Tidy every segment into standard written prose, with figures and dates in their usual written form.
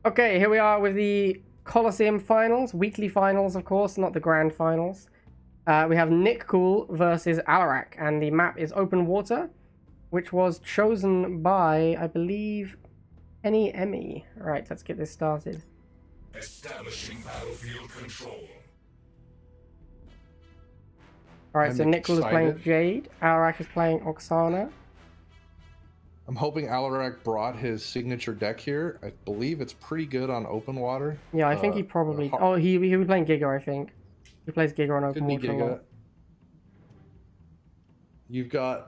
Okay, here we are with the Coliseum finals, weekly finals, of course, not the grand finals. We have Nickcool versus Alarak, and the map is open water, which was chosen by, I believe, any Emmy. All right, let's get this started. Establishing battlefield control. All right, so I'm Nickcool is playing excited. Jade, Alarak is playing Oksana. I'm hoping Alarak brought his signature deck here. I believe it's pretty good on open water. Yeah, I think he probably. Oh, he'll be playing Giga, I think. He plays Giga on open could be water a lot. Giga. You've got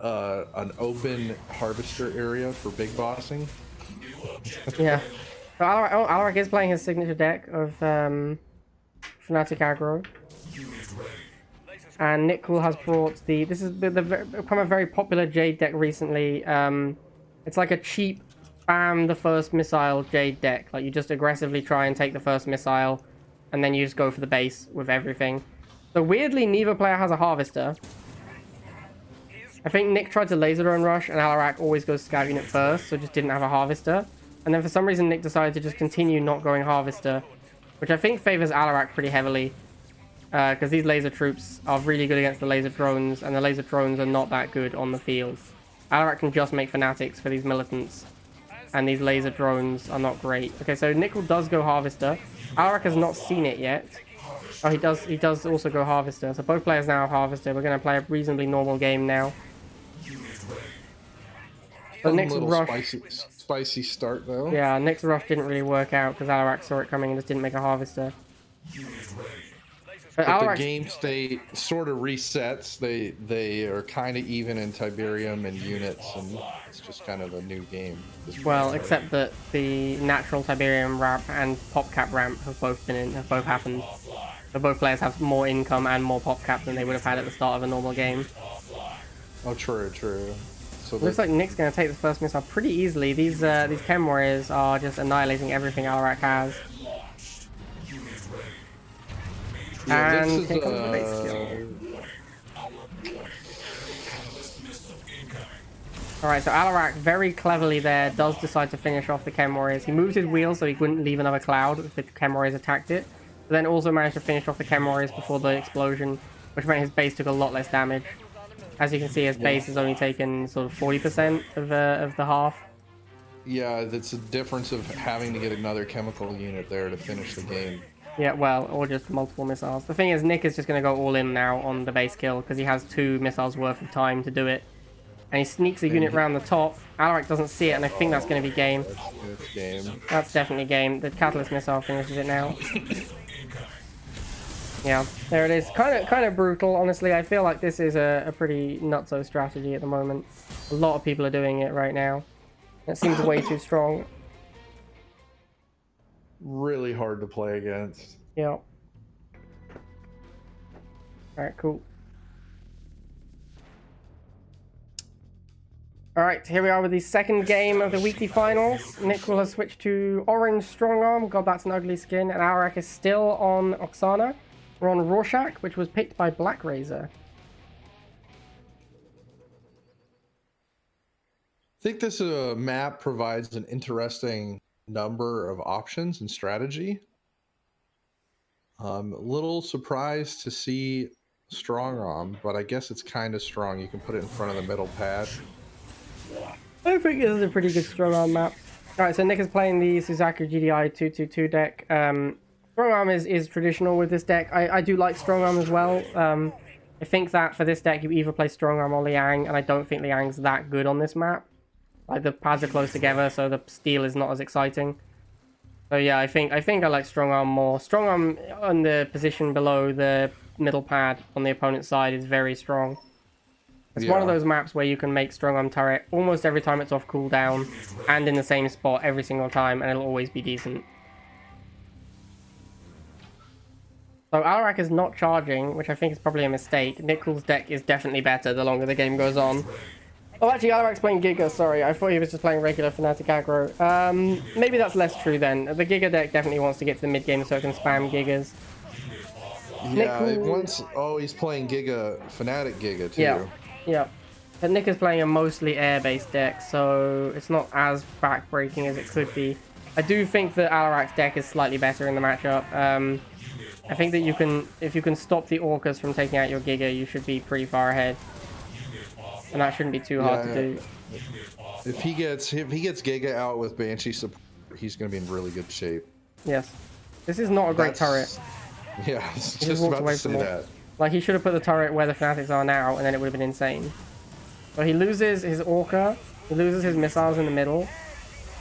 an open harvester area for big bossing. Yeah. So Alarak is playing his signature deck of Fnatic Aggro. And Nickcool has brought this has become a very popular Jade deck recently. It's like a cheap spam the first missile Jade deck. Like you just aggressively try and take the first missile, and then you just go for the base with everything. So weirdly, neither player has a harvester. I think Nick tried to laser drone rush, and Alarak always goes scout unit first, so just didn't have a harvester. And then for some reason, Nick decided to just continue not going harvester, which I think favors Alarak pretty heavily. Because these laser troops are really good against the laser drones, and the laser drones are not that good on the field. Alarak can just make fanatics for these militants, and these laser drones are not great. Okay, so Nickcool does go harvester. Alarak has not seen it yet. Oh, he does also go harvester. So both players now have harvester. We're going to play a reasonably normal game now. So Nick's rush, spicy start though. yeah, Nick's rush didn't really work out because Alarak saw it coming and just didn't make a harvester. But the game state sort of resets. They are kind of even in Tiberium and units, and it's just kind of a new game. Well, except that the natural Tiberium ramp and pop cap ramp have both happened. So both players have more income and more pop cap than they would have had at the start of a normal game. Oh, true. So looks like Nick's going to take the first missile pretty easily. These Chem Warriors are just annihilating everything Alarak has. yeah, And this here comes the base kill. Alright, so Alarak very cleverly there does decide to finish off the Chem Warriors. He moved his wheel so he wouldn't leave another cloud if the Chem Warriors attacked it. But then also managed to finish off the Chem Warriors before the explosion, which meant his base took a lot less damage. As you can see, his base has only taken sort of 40% of the half. Yeah, that's a difference of having to get another chemical unit there to finish the game. Yeah, well, or just multiple missiles. The thing is, Nick is just going to go all in now on the base kill because he has 2 missiles worth of time to do it. And he sneaks a unit around the top. Alarak doesn't see it, and I think that's going to be game. It's game. That's definitely game. The Catalyst missile finishes it now. Yeah, there it is. Kind of brutal, honestly. I feel like this is a pretty nutso strategy at the moment. A lot of people are doing it right now. It seems way too strong. Really hard to play against. Yeah. Alright, cool. Alright, here we are with the second game of the weekly finals. Nickcool has switched to orange strong arm. God, that's an ugly skin. And Alarak is still on Oksana. We're on Rorschach, which was picked by Black Razor. I think this map provides an interesting number of options and strategy. A little surprised to see strong arm, but I guess it's kind of strong. You can put it in front of the middle pad. I think this is a pretty good strong arm map. Alright, so Nick is playing the Suzaku GDI 222 deck. Strong arm is traditional with this deck. I do like strong arm as well. I think that for this deck you either play strong arm or Liang, and I don't think Liang's that good on this map. Like the pads are close together, so the steal is not as exciting. So yeah, I think I like strong arm more. Strong arm on the position below the middle pad on the opponent's side is very strong. It's one of those maps where you can make strong arm turret almost every time it's off cooldown, and in the same spot every single time, and it'll always be decent. So Alarak is not charging, which I think is probably a mistake. Nickcool's deck is definitely better the longer the game goes on. Oh, actually, Alarak's playing Giga, sorry. I thought he was just playing regular Fnatic Aggro. Maybe that's less true then. The Giga deck definitely wants to get to the mid-game so it can spam Gigas. Yeah, he's playing Giga, Fnatic Giga too. Yeah. But Nick is playing a mostly air-based deck, so it's not as back-breaking as it could be. I do think that Alarak's deck is slightly better in the matchup. I think that if you can stop the Orcas from taking out your Giga, you should be pretty far ahead. And that shouldn't be too hard to do. If he gets Giga out with Banshee support, he's going to be in really good shape. Yes. This is not a great turret. Yeah, I was He just walked about away to say from it. that. Like, he should have put the turret where the Fanatics are now, and then it would have been insane. So he loses his Orca. He loses his missiles in the middle.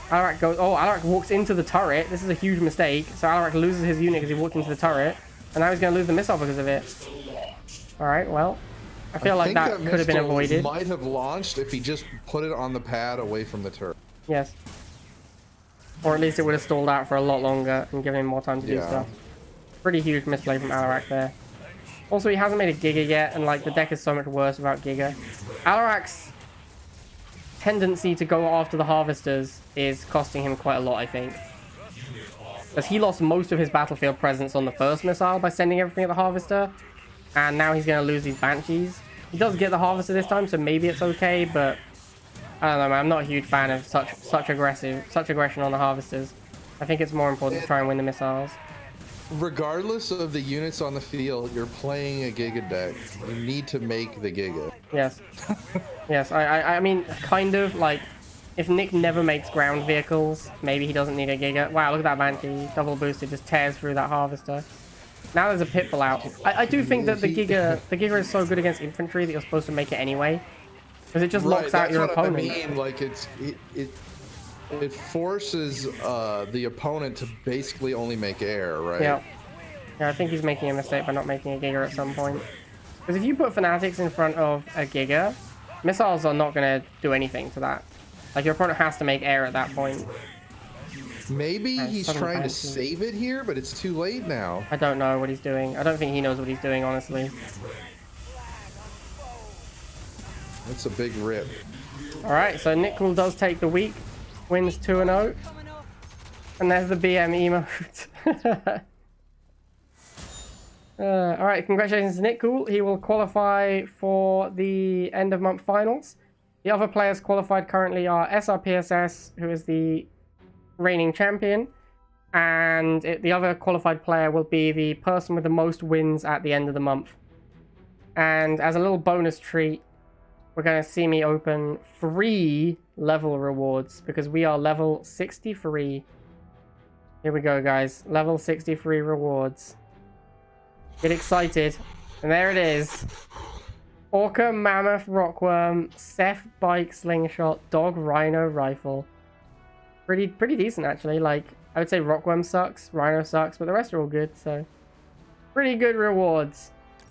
Alarak goes... Oh, Alarak walks into the turret. This is a huge mistake. So Alarak loses his unit because he walked into the turret. And now he's going to lose the missile because of it. Alright, well... I feel like that could have been avoided. Might have launched if he just put it on the pad away from the turret. Yes. Or at least it would have stalled out for a lot longer and given him more time to do stuff. Pretty huge misplay from Alarak there. Also, he hasn't made a Giga yet, and like the deck is so much worse without Giga. Alarak's tendency to go after the Harvesters is costing him quite a lot, I think. Because he lost most of his battlefield presence on the first missile by sending everything at the Harvester. And now he's going to lose these Banshees. He does get the Harvester this time, so maybe it's okay, but... I don't know, man. I'm not a huge fan of such aggression on the Harvesters. I think it's more important to try and win the missiles. Regardless of the units on the field, you're playing a Giga deck. You need to make the Giga. Yes. Yes, I mean, kind of, like, if Nick never makes ground vehicles, maybe he doesn't need a Giga. Wow, look at that Banshee. Double boosted, just tears through that Harvester. Now there's a Pitbull out. I do think that the Giga is so good against infantry that you're supposed to make it anyway. Because it just locks out your opponent. I mean, like, it forces the opponent to basically only make air, right? Yeah. Yeah, I think he's making a mistake by not making a Giga at some point. Because if you put Fanatics in front of a Giga, missiles are not going to do anything to that. Like, your opponent has to make air at that point. Maybe he's trying to save it here, but it's too late now. I don't know what he's doing. I don't think he knows what he's doing, honestly. That's a big rip. Alright, so Nickcool does take the week. Wins 2-0. And there's the BM emote. Alright, congratulations to Nickcool. He will qualify for the end of month finals. The other players qualified currently are SRPSS, who is the reigning champion. And the other qualified player will be the person with the most wins at the end of the month. And as a little bonus treat, we're going to see me open 3 level rewards because we are level 63. Here we go, guys. Level 63 rewards. Get excited. And there it is. Orca, Mammoth, Rockworm, Seth, Bike, Slingshot, Dog, Rhino, Rifle. Pretty decent, actually. Like, I would say Rockworm sucks, Rhino sucks, but the rest are all good, so... Pretty good rewards.